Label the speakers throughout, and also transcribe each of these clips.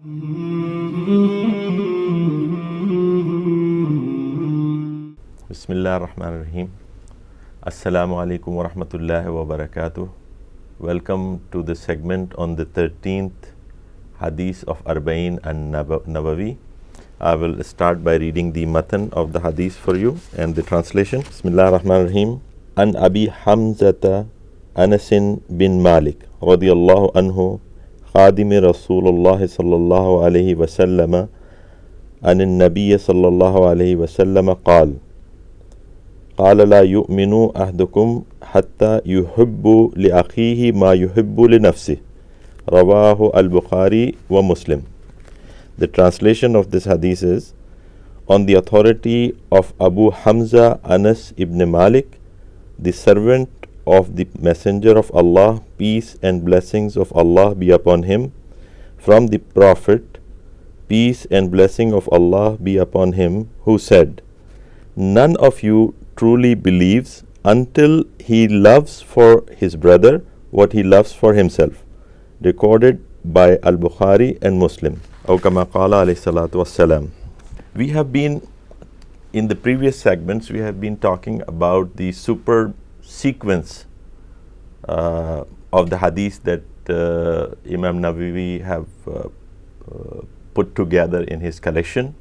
Speaker 1: بسم اللہ الرحمن الرحیم. السلام علیکم ورحمۃ اللہ وبرکاتہ. Welcome to the segment on the 13th Hadith of Arbaeen and Nawawi. I will start by reading the matan of the Hadith for you and the translation. Bismillah ar-Rahman ar-Rahim. An Abi Hamzata Anas bin Malik radiyallahu anhu خادم رسول الله صلى الله عليه وسلم عن النبي صلى الله عليه وسلم قال لا يؤمن أحدكم حتى يحب لأخيه ما يحب لنفسه. رواه البخاری ومسلم. The translation of this hadith is, on the authority of Abu Hamza Anas ibn Malik, the servant of the Messenger of Allah, peace and blessings of Allah be upon him, from the Prophet, peace and blessing of Allah be upon him, who said, none of you truly believes until he loves for his brother what he loves for himself. Recorded by Al-Bukhari and Muslim. Aw kama qala alayhi salatu wassalam. We have been, in the previous segments, we have been talking about the super sequence of the hadith that Imam Nawawi have put together in his collection.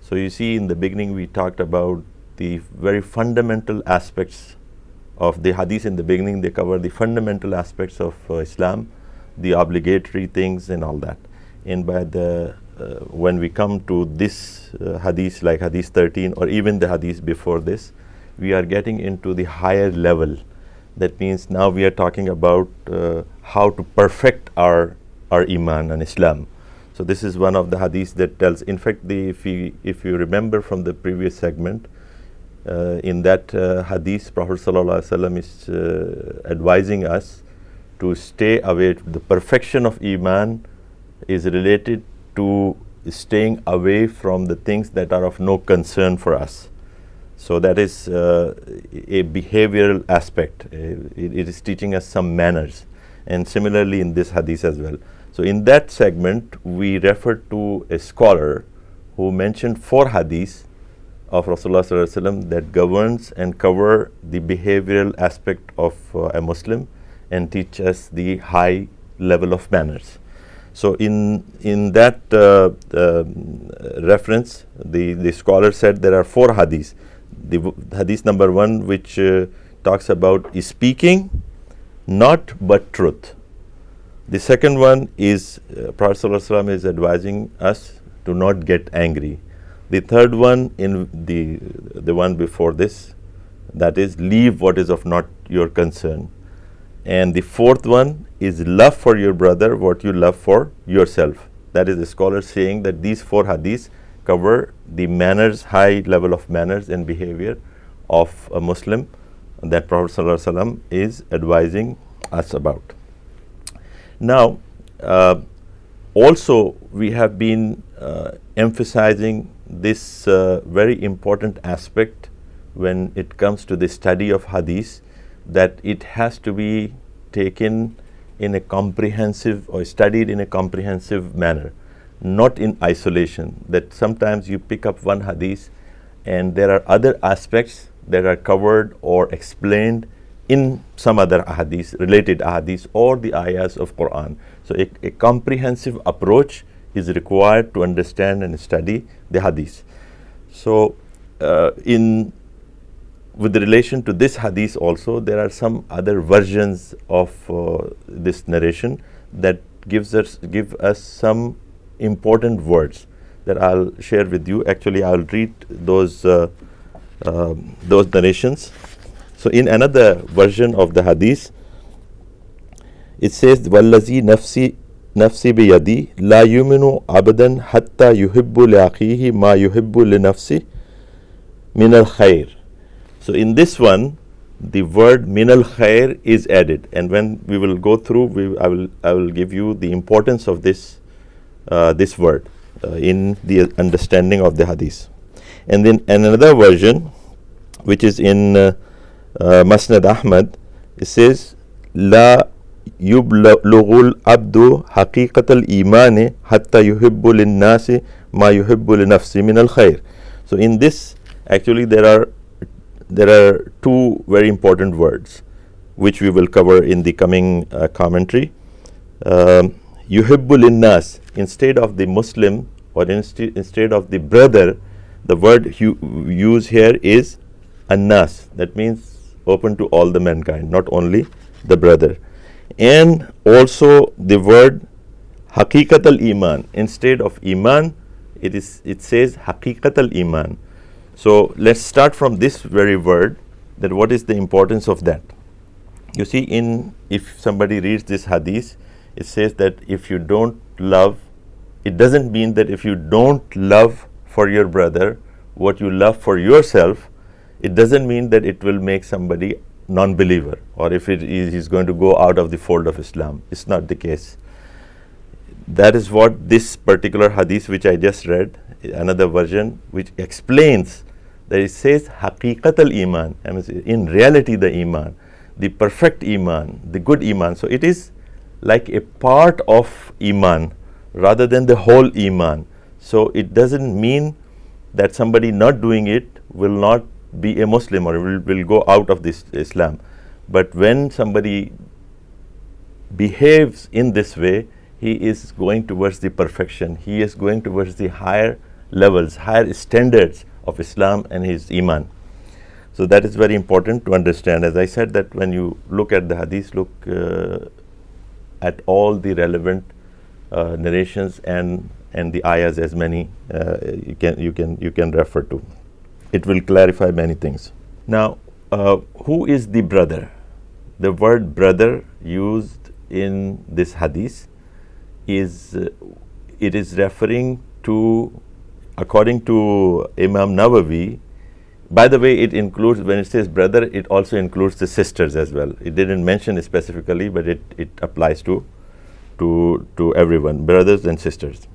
Speaker 1: So you see, in the beginning we talked about the very fundamental aspects of the hadith. In the beginning they cover the fundamental aspects of Islam, the obligatory things and all that. And by the when we come to this hadith, like hadith 13 or even the hadith before this, we are getting into the higher level. That means now we are talking about how to perfect our iman and Islam. So this is one of the hadiths that tells, in fact, if you remember from the previous segment, in that hadith, Prophet sallallahu alaihi wasallam is advising us to stay away. The perfection of iman is related to staying away from the things that are of no concern for us. So that is a behavioral aspect. It is teaching us some manners, and similarly in this hadith as well. So in that segment we referred to a scholar who mentioned 4 hadiths of Rasulullah sallallahu alaihi wasallam that governs and cover the behavioral aspect of a Muslim and teach us the high level of manners. So in that reference, the scholar said there are 4 hadiths. The hadith number 1, which talks about speaking not but truth. The second one is Prophet sallallahu alaihi wasallam is advising us to not get angry. The third one, in the one before this, that is, leave what is of not your concern. And the fourth one is love for your brother what you love for yourself. That is the scholar saying that these 4 hadiths cover the manners, high level of manners and behavior of a Muslim that Prophet sallallahu alaihi wasallam is advising us about. Now, also we have been emphasizing this very important aspect when it comes to the study of hadith, that it has to be taken in a comprehensive or studied in a comprehensive manner, not in isolation. That sometimes you pick up one hadith and there are other aspects that are covered or explained in some other hadith, related hadith or the ayahs of Quran. So a comprehensive approach is required to understand and study the hadith. So with relation to this hadith also, there are some other versions of this narration that give us some important words that I'll share with you. Actually, I'll read those narrations. So in another version of the hadith, it says, وَالَّذِي نَفْسِي بِيَدِي لَا يُؤْمِنُ عَبْدًا حَتَّى يُحِبُّ لِأَخِيهِ مَا يُحِبُّ لِنَفْسِهِ مِنَ الْخَيْرِ. So in this one, the word min al khair is added, and when we will go through, I will give you the importance of this word in the understanding of the hadith. And then another version, which is in Musnad Ahmad, it says, La يبلغ العبد حقيقة الإيمان حتى يحب للناس ما يحب لنفسه من الخير. So in this, actually there are two very important words which we will cover in the coming commentary. Yuhibbu linnas, instead of the Muslim or instead of the brother, the word used here is annas. That means open to all the mankind, not only the brother. And also the word haqiqat al-iman, instead of iman, it says haqiqat al-iman. So let's start from this very word, that what is the importance of that. You see, if somebody reads this hadith, it says that if you don't love, it doesn't mean that if you don't love for your brother what you love for yourself, it doesn't mean that it will make somebody non-believer, or if he's going to go out of the fold of Islam. It's not the case. That is what this particular hadith which I just read, another version which explains, that it says haqiqat al-iman, in reality the iman, the perfect iman, the good iman. So it is like a part of iman rather than the whole iman. So it doesn't mean that somebody not doing it will not be a Muslim or will go out of this Islam. But when somebody behaves in this way, he is going towards the perfection. He is going towards the higher levels, higher standards of Islam and his iman. So that is very important to understand. As I said, that when you look at the hadith, look at all the relevant narrations and the ayahs, as many you can refer to. It will clarify many things. Now, who is the brother? The word brother used in this hadith is referring to, according to Imam Nawawi. By the way, it includes, when it says brother, it also includes the sisters as well. It didn't mention it specifically, but it applies to everyone, brothers and sisters.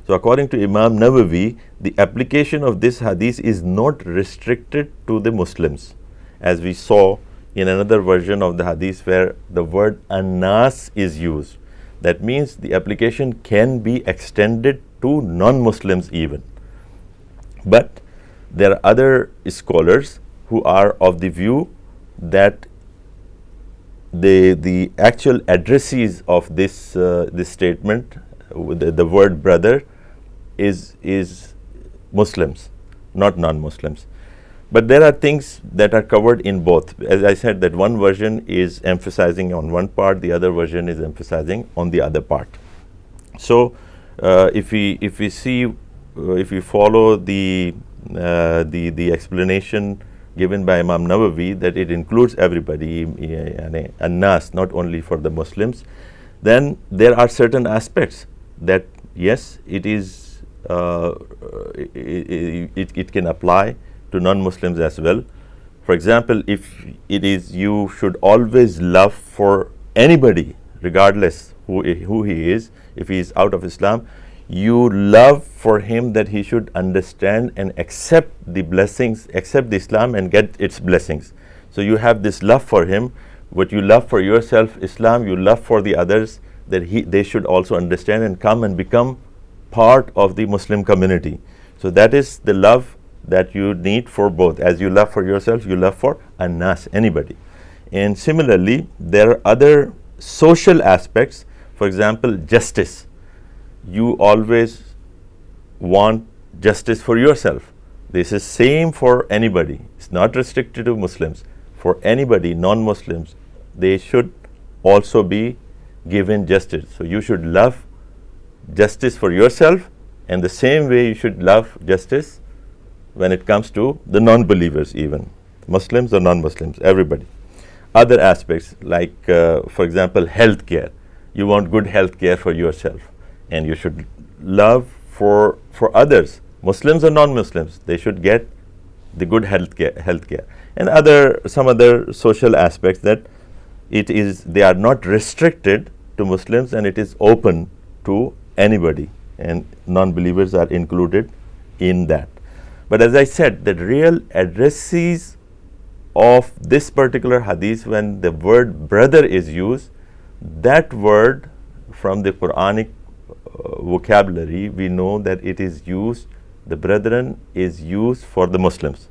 Speaker 1: So according to Imam Nawawi, the application of this hadith is not restricted to the Muslims, as we saw in another version of the hadith where the word annas is used. That means the application can be extended to non-Muslims even. But there are other scholars who are of the view that the actual addressees of this statement, the word brother, is Muslims, not non-Muslims. But there are things that are covered in both. As I said, that one version is emphasizing on one part, the other version is emphasizing on the other part. So if we follow the explanation given by Imam Nawawi, that it includes everybody, annas, not only for the Muslims, then there are certain aspects that yes, it can apply to non-Muslims as well. For example, if it is, you should always love for anybody, regardless who he is. If he is out of Islam, you love for him that he should understand and accept the blessings, accept the Islam and get its blessings. So you have this love for him. What you love for yourself, Islam, you love for the others, that they should also understand and come and become part of the Muslim community. So that is the love that you need for both. As you love for yourself, you love for annas, anybody. And similarly, there are other social aspects. For example, justice. You always want justice for yourself. This is same for anybody. It's not restricted to Muslims. For anybody, non-Muslims, they should also be given justice. So you should love justice for yourself, and the same way you should love justice when it comes to the non-believers, even Muslims or non-Muslims, everybody. Other aspects like, for example, health care. You want good health care for yourself, and you should love for others, Muslims or non-Muslims. They should get the good health care, and some other social aspects that they are not restricted to Muslims, and it is open to anybody, and non-believers are included in that. But as I said, the real addressees of this particular hadith, when the word brother is used, that word from the Quranic vocabulary, we know that it is used, the brethren is used for the Muslims.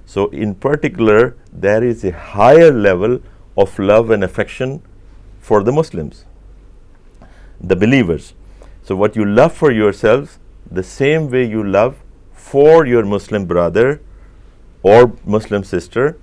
Speaker 1: So in particular, there is a higher level of love and affection for the Muslims, the believers. So what you love for yourselves, the same way you love for your Muslim brother or Muslim sister,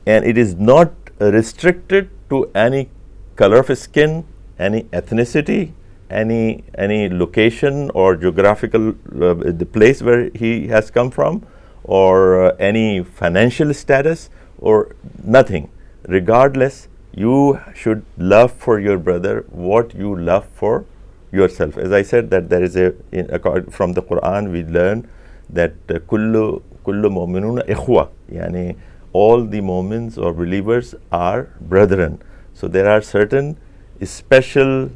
Speaker 1: and it is not restricted to any color of skin, any ethnicity, any location or geographical the place where he has come from, or any financial status, or nothing. Regardless, you should love for your brother what you love for yourself. As I said, that there is from the Quran we learn that kullu mu'minuna ikhwa, yani all the Momins or believers are brethren. So there are certain special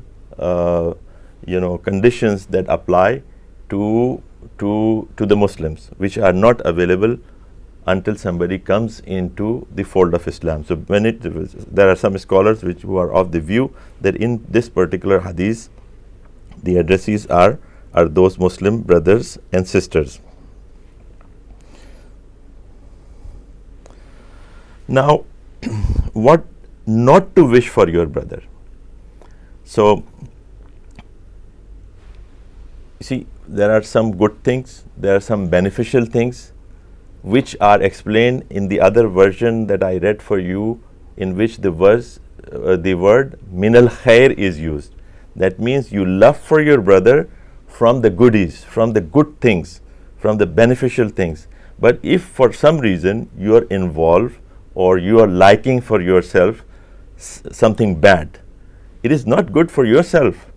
Speaker 1: conditions that apply to the Muslims, which are not available until somebody comes into the fold of Islam. So there are some scholars who are of the view that in this particular hadith, the addressees are those Muslim brothers and sisters. Now, what not to wish for your brother. So, see, there are some good things, there are some beneficial things which are explained in the other version that I read for you, in which the word min al khair is used. That means you love for your brother from the goodies, from the good things, from the beneficial things. But if for some reason you are involved or you are liking for yourself something bad, it is not good for yourself.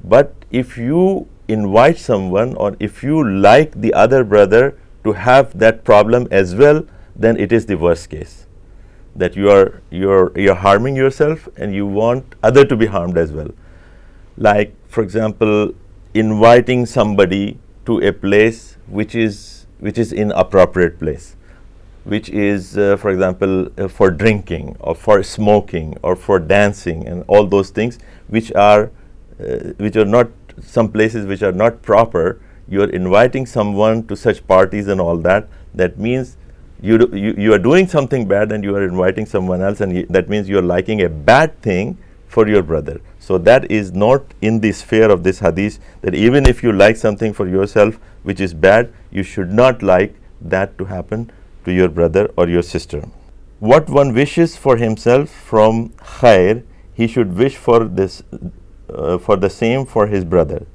Speaker 1: But if you invite someone, or if you like the other brother to have that problem as well, then it is the worst case, that you're harming yourself and you want other to be harmed as well. Like, for example, inviting somebody to a place which is inappropriate place, which is for example for drinking or for smoking or for dancing and all those things which are not, some places which are not proper. You are inviting someone to such parties and all that. That means you are doing something bad and you are inviting someone else, and that means you are liking a bad thing for your brother. So that is not in the sphere of this hadith, that even if you like something for yourself which is bad, you should not like that to happen to your brother or your sister. What one wishes for himself from khair, he should wish for the same for his brother.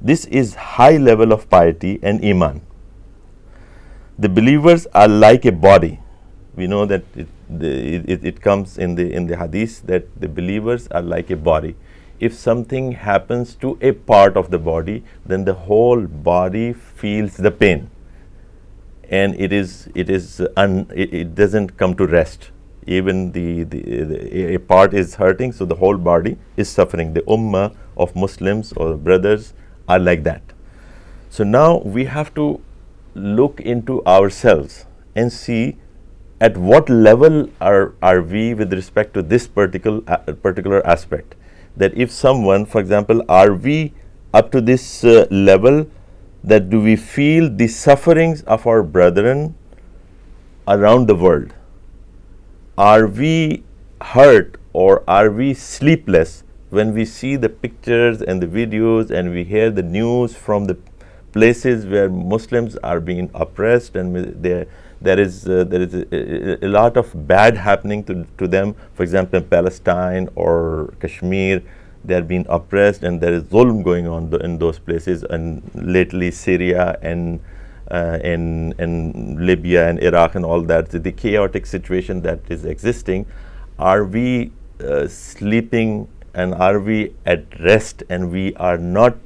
Speaker 1: This is high level of piety and iman. The believers are like a body. We know that it comes in the hadith that the believers are like a body. If something happens to a part of the body, then the whole body feels the pain, and it doesn't come to rest. Even a part is hurting, so the whole body is suffering. The ummah of Muslims or brothers are like that. So now we have to look into ourselves and see at what level are we with respect to this particular aspect. That if someone, for example, are we up to this level, that do we feel the sufferings of our brethren around the world? Are we hurt or are we sleepless when we see the pictures and the videos and we hear the news from the places where Muslims are being oppressed, and there is a lot of bad happening to them? For example, in Palestine or Kashmir, they are being oppressed, and there is zulm going on in those places, and lately Syria and Libya and Iraq and all that, the chaotic situation that is existing. Are we sleeping, and are we at rest, and we are not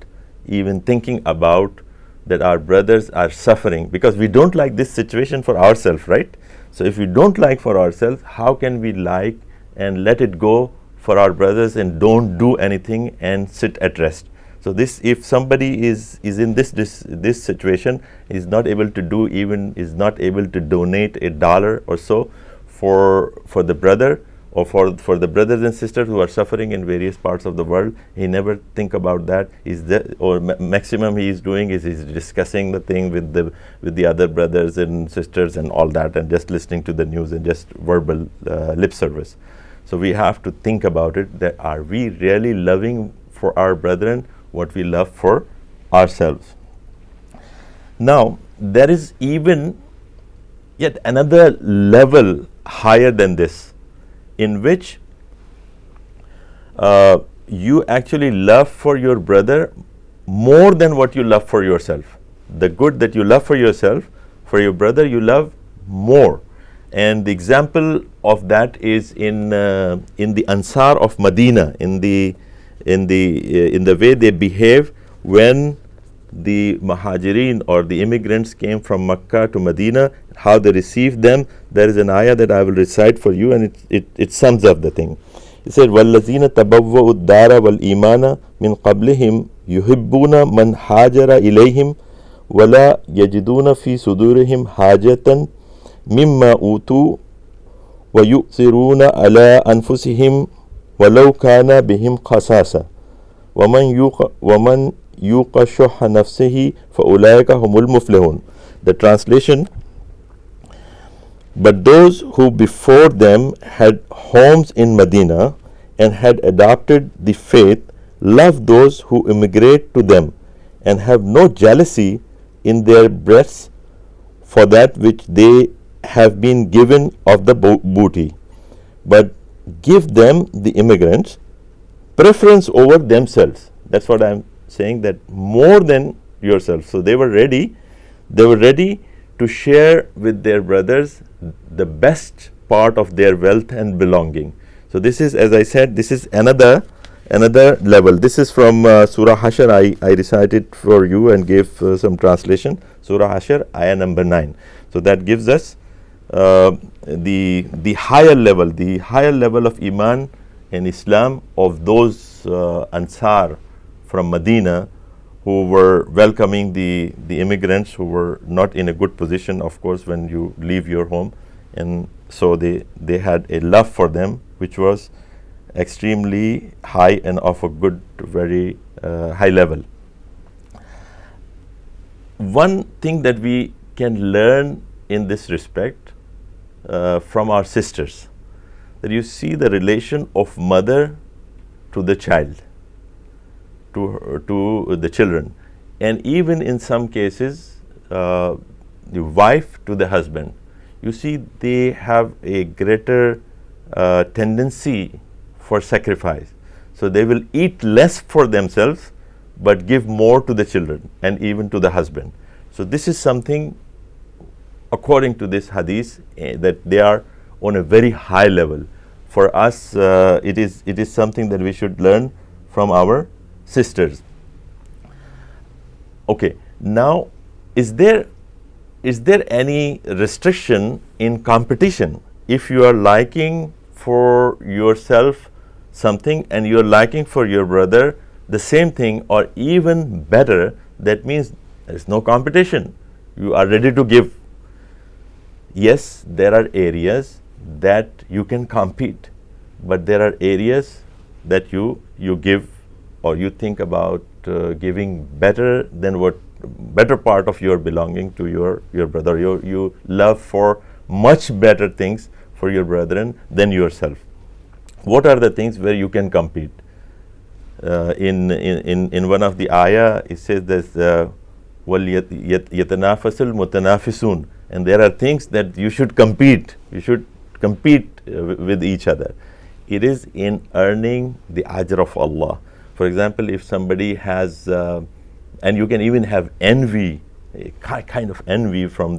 Speaker 1: even thinking about that our brothers are suffering? Because we don't like this situation for ourselves, right? So if we don't like for ourselves, how can we like and let it go for our brothers and don't do anything and sit at rest? So this, if somebody is in this situation, is not able to do, even is not able to donate $1 or so for the brother or for the brothers and sisters who are suffering in various parts of the world. He never think about that. Maximum he is doing is he's discussing the thing with the other brothers and sisters and all that, and just listening to the news and just verbal lip service. So we have to think about it, that are we really loving for our brethren what we love for ourselves? Now, there is even yet another level higher than this, in which you actually love for your brother more than what you love for yourself. The good that you love for yourself, for your brother you love more. And the example of that is in the Ansar of Medina, in the way they behave when the Muhajirin or the immigrants came from Makkah to Medina, how they received them. There is an ayah that I will recite for you, and it sums up the thing. It said, وَالَّذِينَ تَبَوَّأُوا الدَّارَ وَالْإِيمَانَ مِنْ قَبْلِهِمْ يُحِبُّونَ مَنْ هَاجَرَ إِلَيْهِمْ وَلَا يَجِدُونَ فِي صُدُورِهِمْ حَاجَةً مِمَّا أُوتُوا وَيُؤْثِرُونَ عَلَى أَنفُسِهِمْ وَلَوْ كَانَ بِهِمْ خَصَاصَةٌ وَمَنْ يُوقَ شُحَّ نَفْسِهِ فَأُولَئِكَ هُمُ الْمُفْلِحُونَ. The translation: but those who before them had homes in Medina and had adopted the faith love those who immigrate to them, and have no jealousy in their breasts for that which they have been given of the booty, but give them, the immigrants, preference over themselves. That's what I'm saying, that more than yourself. So they were ready to share with their brothers the best part of their wealth and belonging. So this is, as I said, this is another level. This is from Surah Hashr. I recited for you and gave some translation. Surah Hashr, ayah number 9. So that gives us the higher level of Iman and Islam of those Ansar from Medina who were welcoming the immigrants who were not in a good position, of course, when you leave your home. And so they had a love for them which was extremely high and of a good, very high level. One thing that we can learn in this respect from our sisters, that you see the relation of mother to the child, to the children, and even in some cases the wife to the husband. You see they have a greater tendency for sacrifice. So they will eat less for themselves but give more to the children and even to the husband. So this is something, according to this hadith, that they are on a very high level. For us, it is something that we should learn from our sisters. Okay, now is there any restriction in competition? If you are liking for yourself something and you are liking for your brother the same thing or even better, that means there is no competition. You are ready to give. Yes, there are areas that you can compete, but there are areas that you give or you think about giving better than what better part of your belonging to your brother. You love for much better things for your brethren than yourself. What are the things where you can compete? In one of the ayah, it says that وَلْيَتَنَافَسُ الْمُتَنَافِسُونَ, and there are things that you should compete. You should compete with each other. It is in earning the ajr of Allah. For example, if somebody has, and you can even have envy, a kind of envy from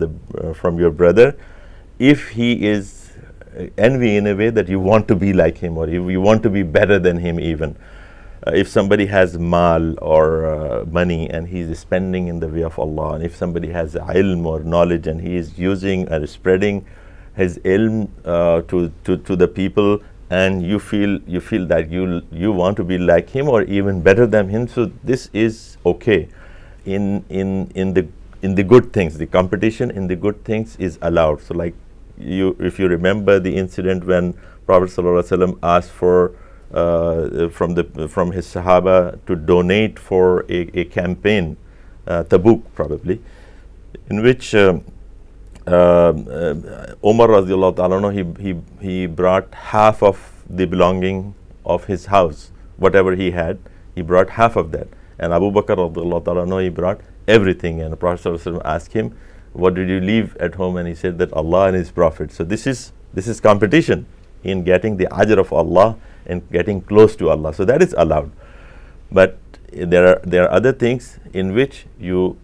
Speaker 1: your brother, if he is envy in a way that you want to be like him or you want to be better than him even. If somebody has mal or money and he is spending in the way of Allah, and if somebody has ilm or knowledge and he is using or spreading his ilm to the people, and you feel that you want to be like him or even better than him, so this is okay. In the good things, the competition in the good things is allowed. So like if you remember the incident when Prophet ﷺ asked for from his Sahaba to donate for a campaign, Tabuk probably, in which Umar radiallahu ta'ala anhu, he brought half of the belonging of his house, whatever he had, he brought half of that. And Abu Bakr radiallahu ta'ala anhu, he brought everything. And the Prophet ﷺ asked him, what did you leave at home? And he said that Allah and His Prophet. So this is competition in getting the ajr of Allah and getting close to Allah. So that is allowed. But there are other things in which you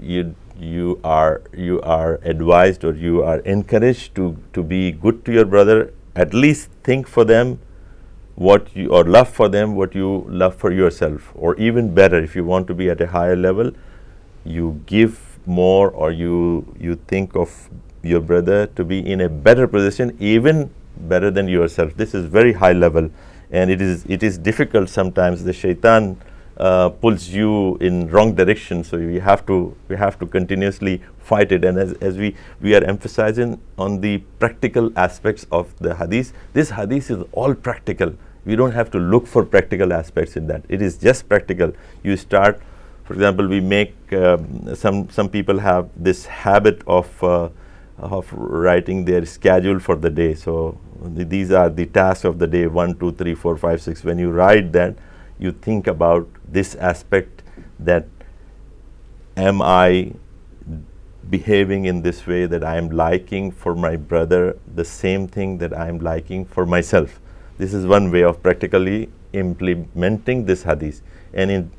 Speaker 1: are advised, or you are encouraged to be good to your brother. At least think for them or love for them what you love for yourself. Or even better, if you want to be at a higher level, you give more, or you think of your brother to be in a better position, even better than yourself. This is very high level, and it is difficult sometimes. The shaitan pulls you in wrong direction, so we have to continuously fight it. And as we are emphasizing on the practical aspects of the hadith, this hadith is all practical. We don't have to look for practical aspects in that. It is just practical. You start, for example, we make some people have this habit of writing their schedule for the day. So these are the tasks of the day, 1, 2, 3, 4, 5, 6. When you write that, you think about this aspect, that am I behaving in this way, that I am liking for my brother the same thing that I am liking for myself. This is one way of practically implementing this hadith. And in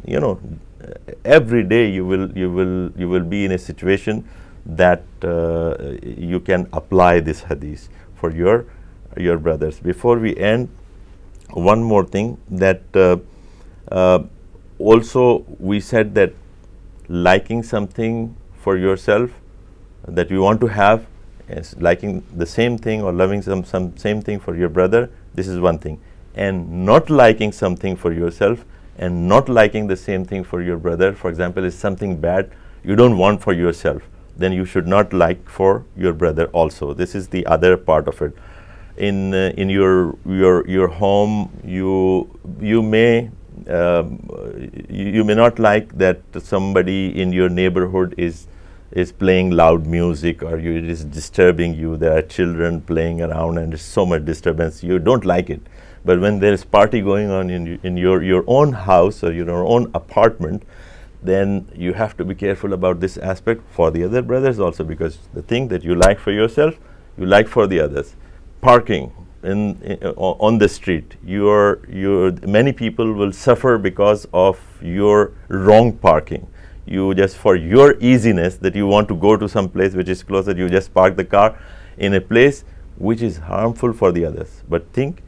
Speaker 1: every day you will be in a situation that you can apply this hadith for your brothers. Before we end, one more thing, that also we said that liking something for yourself that you want to have, is liking the same thing or loving some same thing for your brother. This is one thing. And not liking something for yourself and not liking the same thing for your brother, for example, is something bad you don't want for yourself, then you should not like for your brother also. This is the other part of it. In your home, you may not like that somebody in your neighborhood is playing loud music, or it is disturbing you. There are children playing around and there's so much disturbance. You don't like it. But when there is party going on in your own house or your own apartment, then you have to be careful about this aspect for the other brothers also, because the thing that you like for yourself, you like for the others. Parking on the street, many people will suffer because of your wrong parking. You just, for your easiness, that you want to go to some place which is closer, you just park the car in a place which is harmful for the others. But think,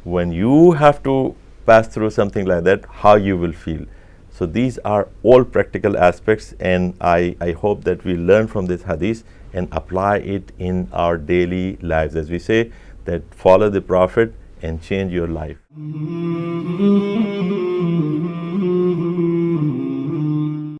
Speaker 1: when you have to pass through something like that, how you will feel. So these are all practical aspects, and I hope that we learn from this hadith and apply it in our daily lives. As we say, that follow the Prophet and change your life.